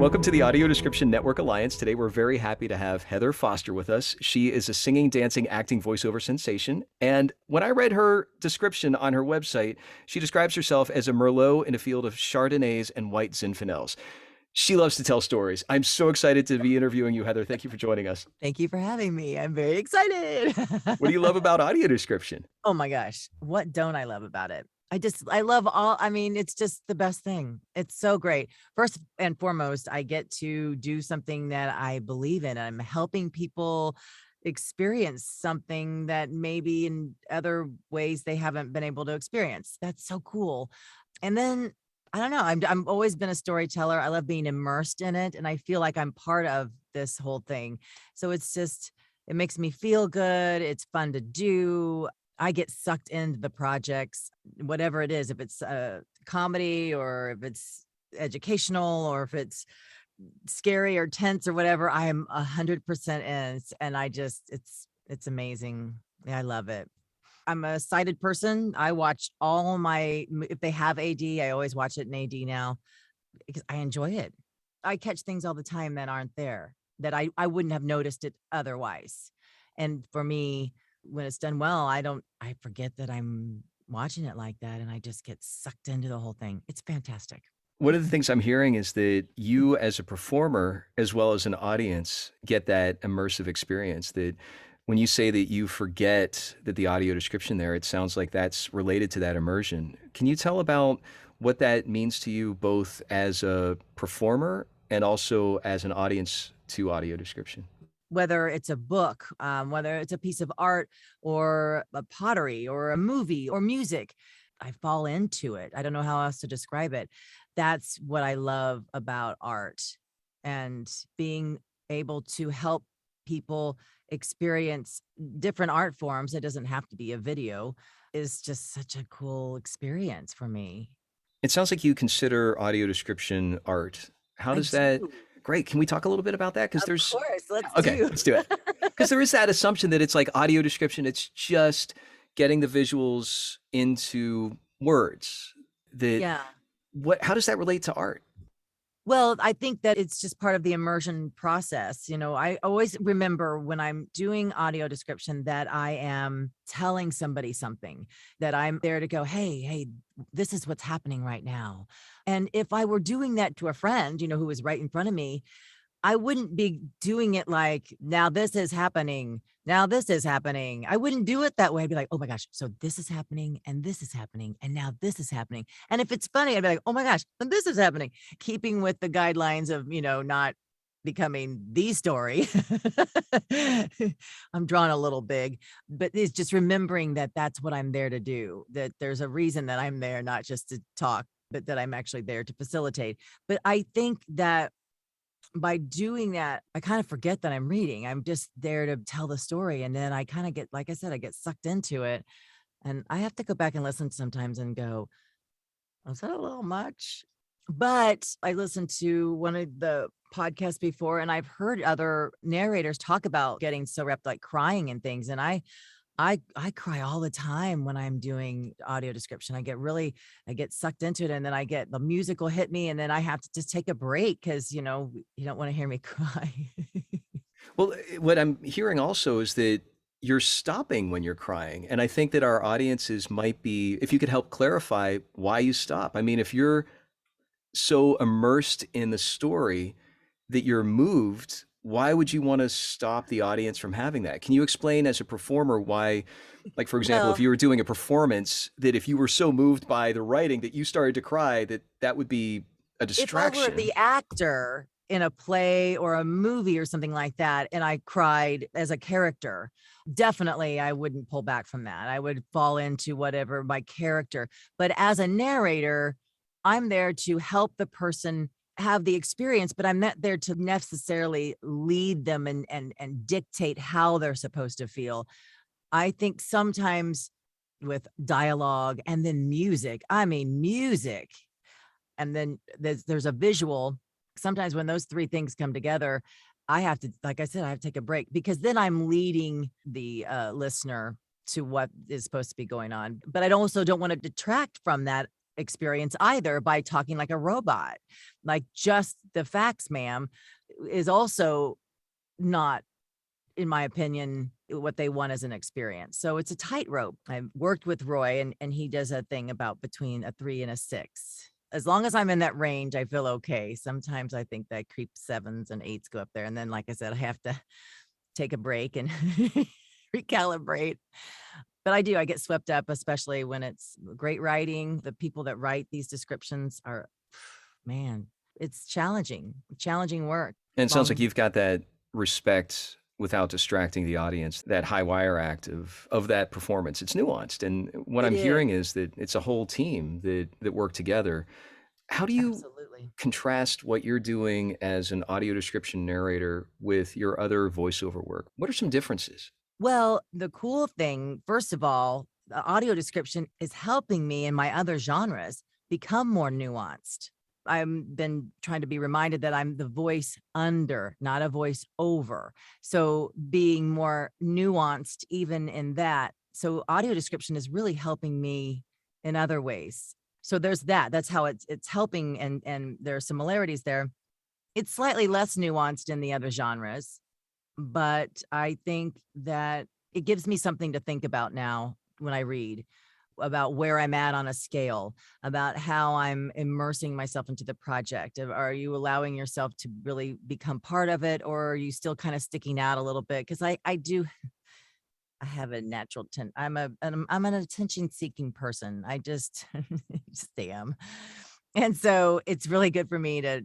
Welcome to the Audio Description Network Alliance. Today, we're very happy to have Heather Foster with us. She is a singing, dancing, acting voiceover sensation. And when I read her description on her website, she describes herself as a Merlot in a field of Chardonnays and white Zinfandels. She loves to tell stories. I'm so excited to be interviewing you, Heather. Thank you for joining us. Thank you for having me. I'm very excited. What do you love about audio description? Oh my gosh. What don't I love about it? I love it's just the best thing. It's so great. First and foremost, I get to do something that I believe in. I'm helping people experience something that maybe in other ways they haven't been able to experience. That's so cool. And then I don't know. I'm always been a storyteller. I love being immersed in it, and I feel like I'm part of this whole thing. So it makes me feel good. It's fun to do. I get sucked into the projects, whatever it is, if it's a comedy or if it's educational or if it's scary or tense or whatever, I am 100% in. And it's amazing. Yeah, I love it. I'm a sighted person. I watch if they have AD, I always watch it in AD now because I enjoy it. I catch things all the time that aren't there that I wouldn't have noticed it otherwise. And for me, when it's done well, I forget that I'm watching it like that. And I just get sucked into the whole thing. It's fantastic. One of the things I'm hearing is that you as a performer, as well as an audience, get that immersive experience. That when you say that you forget that the audio description there, it sounds like that's related to that immersion. Can you tell about what that means to you, both as a performer and also as an audience to audio description? Whether it's a book, whether it's a piece of art or a pottery or a movie or music, I fall into it. I don't know how else to describe it. That's what I love about art, and being able to help people experience different art forms. It doesn't have to be a video, is just such a cool experience for me. It sounds like you consider audio description art. How I does that? do. Great. Can we talk a little bit about that? Because Of there's course, let's Okay, do. let's do it. Because there is that assumption that it's like audio description, it's just getting the visuals into words. That Yeah. how does that relate to art? Well, I think that it's just part of the immersion process. I always remember when I'm doing audio description that I am telling somebody something, that I'm there to go, hey, this is what's happening right now. And if I were doing that to a friend, who was right in front of me, I wouldn't be doing it like, now this is happening. Now this is happening. I wouldn't do it that way. I'd be like, oh my gosh, so this is happening and this is happening. And now this is happening. And if it's funny, I'd be like, oh my gosh, then this is happening. Keeping with the guidelines of, not becoming the story. I'm drawn a little big, but it's just remembering that that's what I'm there to do, that there's a reason that I'm there, not just to talk, but that I'm actually there to facilitate. But I think that by doing that, I kind of forget that I'm reading. I'm just there to tell the story. And then I kind of get, like I said, I get sucked into it. And I have to go back and listen sometimes and go, was that a little much? But I listened to one of the podcasts before, and I've heard other narrators talk about getting so wrapped, like crying and things. And I cry all the time when I'm doing audio description. I get sucked into it, and then the music will hit me, and then I have to just take a break because, you don't want to hear me cry. Well, what I'm hearing also is that you're stopping when you're crying. And I think that our audiences might be, if you could help clarify why you stop. I mean, if you're so immersed in the story that you're moved, why would you want to stop the audience from having that? Can you explain as a performer why, like, for example, if Well, you were doing a performance, that if you were so moved by the writing that you started to cry, that would be a if I were distraction? the actor in a play or a movie or something like that, and I cried as a character, definitely I wouldn't pull back from that. I would fall into whatever my character. But as a narrator, I'm there to help the person have the experience, but I'm not there to necessarily lead them and dictate how they're supposed to feel. I think sometimes with dialogue and then music, music, and then there's a visual. Sometimes when those three things come together, I have to, like I said, I have to take a break because then I'm leading the listener to what is supposed to be going on. But I also don't want to detract from that experience either by talking like a robot. Like just the facts, ma'am, is also not, in my opinion, what they want as an experience. So it's a tightrope. I've worked with Roy, and he does a thing about between a 3 and a 6. As long as I'm in that range, I feel okay. Sometimes I think that creep 7s and 8s go up there. And then, like I said, I have to take a break and recalibrate. But I do, I get swept up, especially when it's great writing. The people that write these descriptions are, man, it's challenging work. And it sounds like Long, you've got that respect without distracting the audience, that high wire act of that performance. It's nuanced. And what it I'm is. hearing is that it's a whole team that work together. How do you Absolutely. contrast what you're doing as an audio description narrator with your other voiceover work? What are some differences? Well, the cool thing, first of all, the audio description is helping me in my other genres become more nuanced. I've been trying to be reminded that I'm the voice under, not a voice over. So being more nuanced even in that. So audio description is really helping me in other ways. So there's that. That's how it's helping, and there are similarities there. It's slightly less nuanced in the other genres, but I think that it gives me something to think about now when I read about where I'm at on a scale, about how I'm immersing myself into the project. Are you allowing yourself to really become part of it, or are you still kind of sticking out a little bit? Because I do, I have a natural I'm an attention seeking person. I just just am. And so it's really good for me to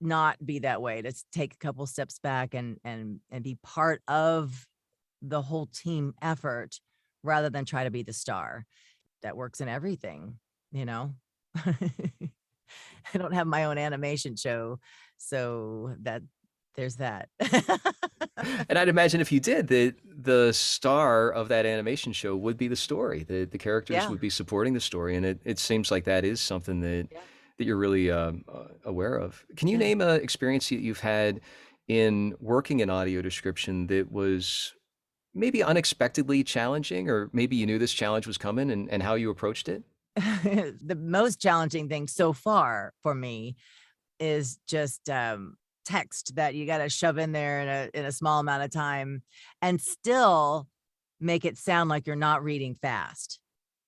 not be that way, to take a couple steps back and be part of the whole team effort rather than try to be the star. That works in everything, you know. I don't have my own animation show, so that there's that. And I'd imagine if you did, that the star of that animation show would be the story. The characters Yeah, would be supporting the story, and it seems like that is something yeah, that you're really aware of. Can you yeah. name a experience that you've had in working in audio description that was maybe unexpectedly challenging, or maybe you knew this challenge was coming and how you approached it? The most challenging thing so far for me is just text that you got to shove in there in a small amount of time and still make it sound like you're not reading fast.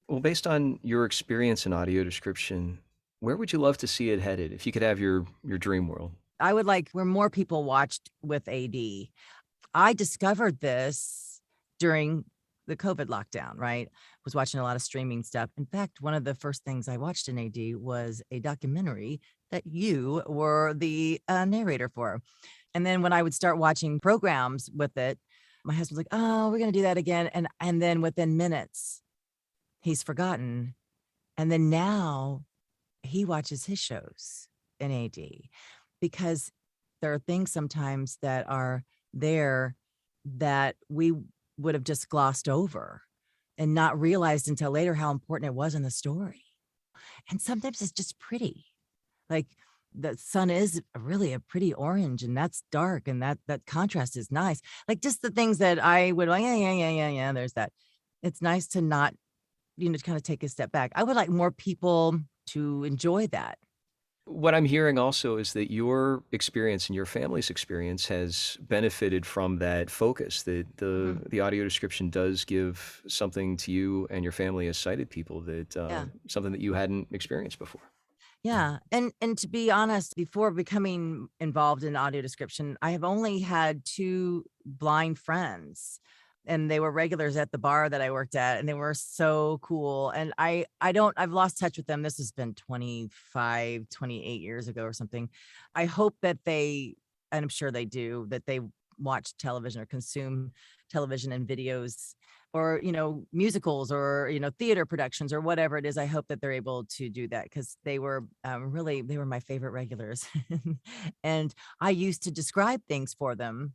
Well, based on your experience in audio description, where would you love to see it headed if you could have your dream world? I would like where more people watched with AD. I discovered this during the COVID lockdown, right? Was watching a lot of streaming stuff. In fact, one of the first things I watched in AD was a documentary that you were the narrator for. And then when I would start watching programs with it, my husband's like, "Oh, we're gonna do that again," and then within minutes, he's forgotten. And then now he watches his shows in AD because there are things sometimes that are there that we would have just glossed over and not realized until later how important it was in the story. And sometimes it's just pretty. Like the sun is really a pretty orange, and that's dark, and that contrast is nice. Like just the things that I would like, yeah, there's that. It's nice to not, to kind of take a step back. I would like more people to enjoy that. What I'm hearing also is that your experience and your family's experience has benefited from that focus, that Mhm. the audio description does give something to you and your family as sighted people, that Yeah. something that you hadn't experienced before. Yeah, and to be honest, before becoming involved in audio description, I have only had 2 blind friends, and they were regulars at the bar that I worked at, and they were so cool, and I've lost touch with them. This has been 25, 28 years ago or something. I hope that they, and I'm sure they do, that they watch television or consume television and videos, or musicals, or theater productions, or whatever it is. I hope that they're able to do that, because they were really, they were my favorite regulars. And I used to describe things for them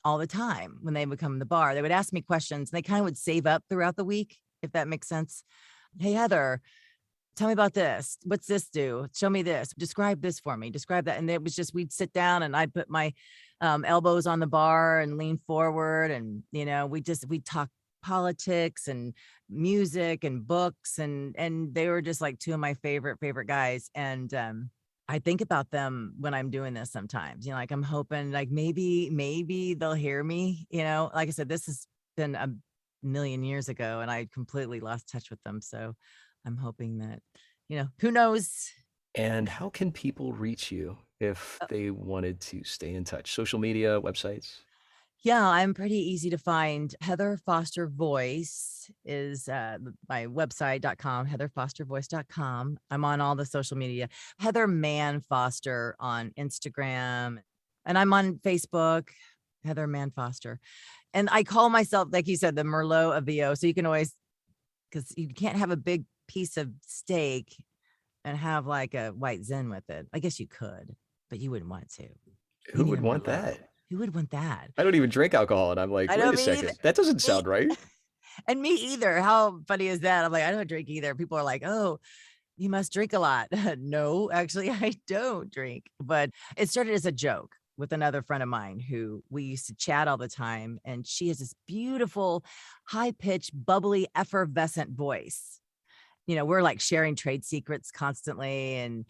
all the time when they would come in the bar. They would ask me questions, and they kind of would save up throughout the week, if that makes sense. "Hey, Heather, tell me about this. What's this do? Show me this. Describe this for me. Describe that." And it was just, we'd sit down, and I'd put my elbows on the bar and lean forward. And, we'd talk politics and music and books, and they were just like two of my favorite guys. And I think about them when I'm doing this sometimes, like I'm hoping like maybe they'll hear me, like I said, this has been a million years ago and I completely lost touch with them. So I'm hoping that, who knows? And how can people reach you if they wanted to stay in touch? Social media, websites? Yeah, I'm pretty easy to find. Heather Foster Voice is my website.com, heatherfostervoice.com. I'm on all the social media. Heather Man Foster on Instagram. And I'm on Facebook, Heather Man Foster. And I call myself, like you said, the Merlot of VO. So you can always, because you can't have a big piece of steak and have like a white Zen with it. I guess you could, but you wouldn't want to. Who You need would a want Merlot. that? Who would want that? I don't even drink alcohol. And I'm like, I wait know, a me either. second. That doesn't sound right. And me either. How funny is that? I'm like, I don't drink either. People are like, oh, you must drink a lot. No, actually, I don't drink. But it started as a joke with another friend of mine who we used to chat all the time. And she has this beautiful, high pitched, bubbly, effervescent voice. We're like sharing trade secrets constantly and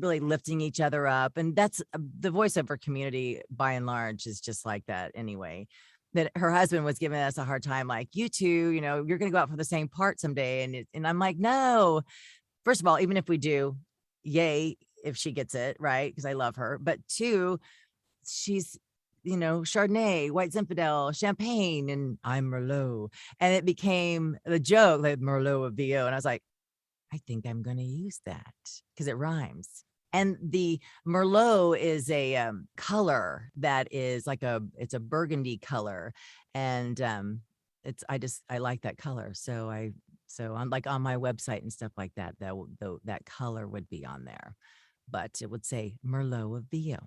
really lifting each other up. And that's the voiceover community by and large is just like that anyway. That her husband was giving us a hard time, like, you two, you're going to go out for the same part someday. And I'm like, no, first of all, even if we do, yay, if she gets it right, because I love her. But two, she's Chardonnay, White Zinfandel, Champagne, and I'm Merlot. And it became the joke, like Merlot of VO. And I was like, I think I'm going to use that because it rhymes. And the Merlot is a color that is like it's a burgundy color. And I like that color. So I'm like on my website and stuff like that, that color would be on there, but it would say Merlot of VO.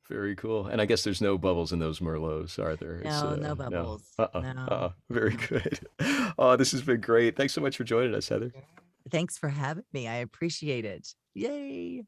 Very cool. And I guess there's no bubbles in those Merlots, are there? No, no No. bubbles. Uh-uh. No. Uh-uh. Very No. good. Oh, this has been great. Thanks so much for joining us, Heather. Thanks for having me. I appreciate it. Yay.